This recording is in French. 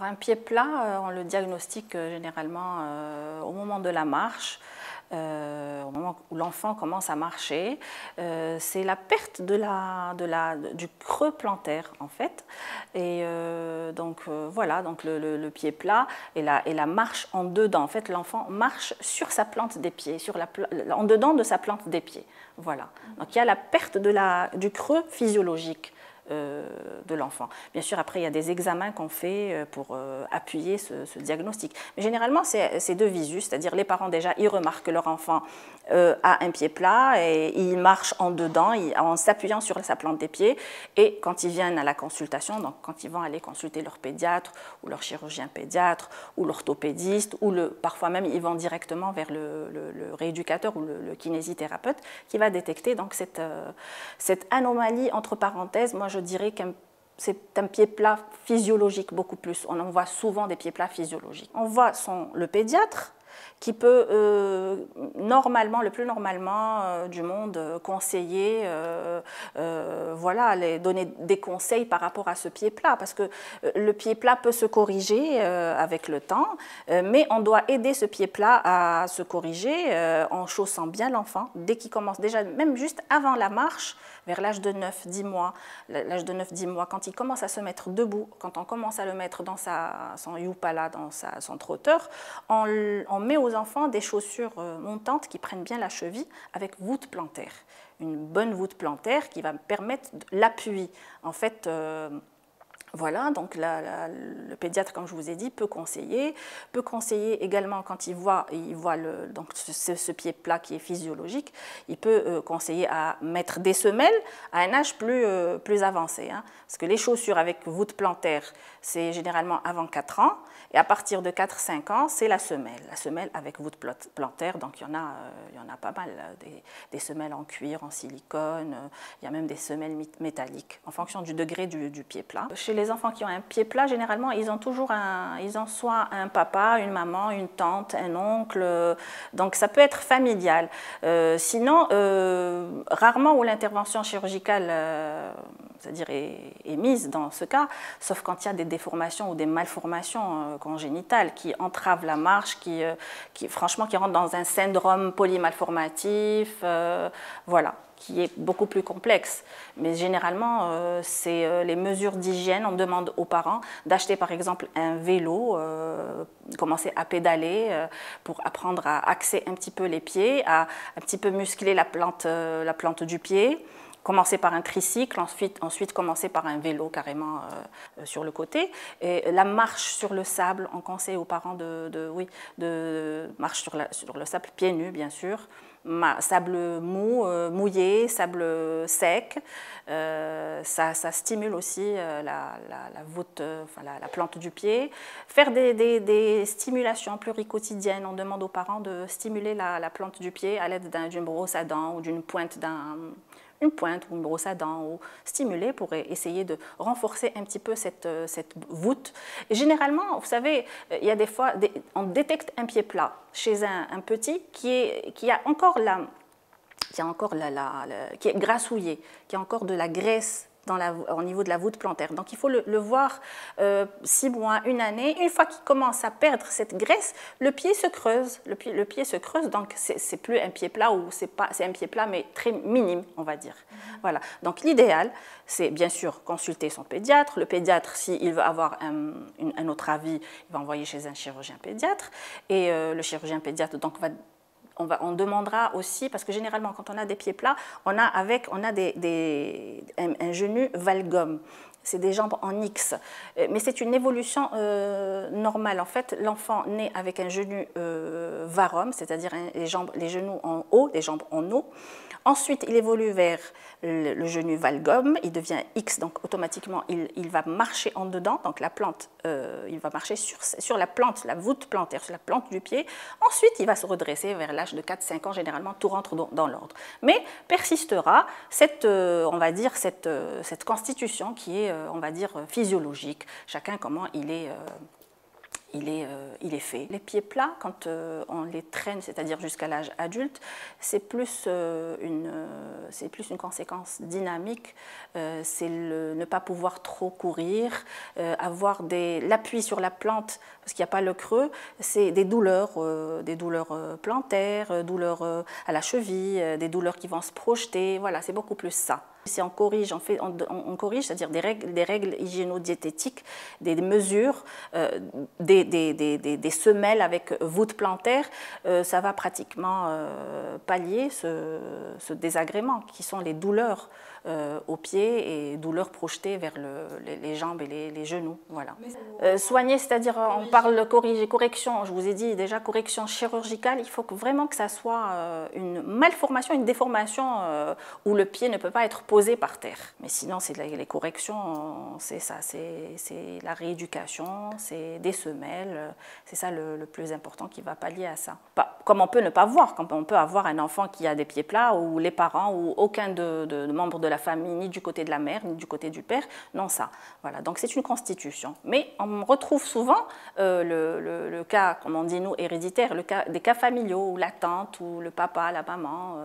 Un pied plat, on le diagnostique généralement au moment de la marche, au moment où l'enfant commence à marcher. C'est la perte du creux plantaire en fait. Et donc voilà, donc le pied plat et la marche en dedans. En fait, l'enfant marche sur sa plante des pieds, en dedans de sa plante des pieds. Voilà. Donc il y a la perte du creux physiologique de l'enfant. Bien sûr, après, il y a des examens qu'on fait pour appuyer ce diagnostic. Mais généralement, c'est de visu, c'est-à-dire les parents, déjà, ils remarquent que leur enfant a un pied plat et il marche en dedans, en s'appuyant sur sa plante des pieds. Et quand ils viennent à la consultation, donc quand ils vont aller consulter leur pédiatre ou leur chirurgien pédiatre ou l'orthopédiste, ou parfois même, ils vont directement vers le rééducateur ou le kinésithérapeute qui va détecter donc cette anomalie, entre parenthèses. Moi, je dirais que c'est un pied plat physiologique beaucoup plus. On en voit souvent des pieds plats physiologiques. On voit le pédiatre qui peut le plus normalement du monde conseiller, voilà, donner des conseils par rapport à ce pied plat, parce que le pied plat peut se corriger avec le temps, mais on doit aider ce pied plat à se corriger en chaussant bien l'enfant dès qu'il commence, déjà même juste avant la marche, vers l'âge de 9-10 mois, quand il commence à se mettre debout, quand on commence à le mettre dans son yupala, dans son trotteur, on met aux enfants des chaussures montantes qui prennent bien la cheville avec voûte plantaire. Une bonne voûte plantaire qui va permettre l'appui. En fait, voilà, donc le pédiatre, comme je vous ai dit, peut conseiller également quand il voit donc ce pied plat qui est physiologique, il peut conseiller à mettre des semelles à un âge plus avancé. Hein, parce que les chaussures avec voûte plantaire, c'est généralement avant 4 ans, et à partir de 4-5 ans, c'est la semelle avec voûte plantaire, donc il y en a pas mal, des semelles en cuir, en silicone, il y a même des semelles métalliques, en fonction du degré du pied plat. Chez les enfants qui ont un pied plat, généralement, ils ont soit un papa, une maman, une tante, un oncle, donc ça peut être familial. Sinon, rarement où l'intervention chirurgicale, c'est-à-dire est mise dans ce cas, sauf quand il y a des déformations ou des malformations congénitales qui entravent la marche, franchement, qui rentrent dans un syndrome polymalformatif, voilà, qui est beaucoup plus complexe. Mais généralement, c'est les mesures d'hygiène. On demande aux parents d'acheter par exemple un vélo, commencer à pédaler pour apprendre à axer un petit peu les pieds, à un petit peu muscler la plante du pied. Commencer par un tricycle, ensuite commencer par un vélo carrément sur le côté. Et la marche sur le sable, on conseille aux parents de marche sur le sable, pieds nus bien sûr, sable mouillé, sable sec, ça stimule aussi la voûte, la plante du pied. Faire des stimulations pluriquotidiennes, on demande aux parents de stimuler la plante du pied à l'aide d'une brosse à dents ou d'une pointe ou une brosse à dents, ou stimuler pour essayer de renforcer un petit peu cette voûte. Et généralement, vous savez, il y a des fois, on détecte un pied plat chez un petit qui est grassouillé, qui a encore de la graisse au niveau de la voûte plantaire. Donc il faut le voir 6 mois, 1 année. Une fois qu'il commence à perdre cette graisse, le pied se creuse. Le pied se creuse, donc c'est plus un pied plat, ou c'est un pied plat, mais très minime, on va dire. Voilà. Donc l'idéal, c'est bien sûr consulter son pédiatre. Le pédiatre, s'il veut avoir un autre avis, il va envoyer chez un chirurgien pédiatre. Et le chirurgien pédiatre donc, on demandera aussi, parce que généralement quand on a des pieds plats, on a un genou valgum. C'est des jambes en X, mais c'est une évolution normale. En fait, l'enfant naît avec un genou varum, c'est-à-dire les genoux en haut, les jambes en haut. Ensuite, il évolue vers le genou valgum, il devient X, donc automatiquement, il va marcher en dedans, donc la plante, il va marcher sur la plante, la voûte plantaire, sur la plante du pied. Ensuite, il va se redresser vers l'âge de 4-5 ans, généralement, tout rentre dans l'ordre. Mais persistera on va dire, cette constitution qui est, on va dire, physiologique. Chacun, comment il est il est fait. Les pieds plats, quand on les traîne, c'est-à-dire jusqu'à l'âge adulte, c'est plus une conséquence dynamique, c'est ne pas pouvoir trop courir, avoir l'appui sur la plante, parce qu'il n'y a pas le creux, c'est des douleurs plantaires, douleurs à la cheville, des douleurs qui vont se projeter, voilà, c'est beaucoup plus ça. Si on corrige, on corrige, c'est-à-dire des règles hygiéno-diététiques, des mesures, des semelles avec voûte plantaire, ça va pratiquement pallier ce désagrément qui sont les douleurs aux pieds et douleurs projetées vers les jambes et les genoux. Voilà. Soigner, c'est-à-dire on parle de correction, je vous ai dit déjà correction chirurgicale, il faut vraiment que ça soit une malformation, une déformation où le pied ne peut pas être posé par terre. Mais sinon, c'est les corrections, c'est ça, c'est la rééducation, c'est des semelles, c'est ça le plus important qui va pallier à ça. Comme on peut ne pas voir, comme on peut avoir un enfant qui a des pieds plats ou les parents ou aucun de membres de la famille, ni du côté de la mère, ni du côté du père, non ça. Voilà, donc c'est une constitution. Mais on retrouve souvent le cas, comme on dit nous, héréditaire, des cas familiaux, où la tante ou le papa, la maman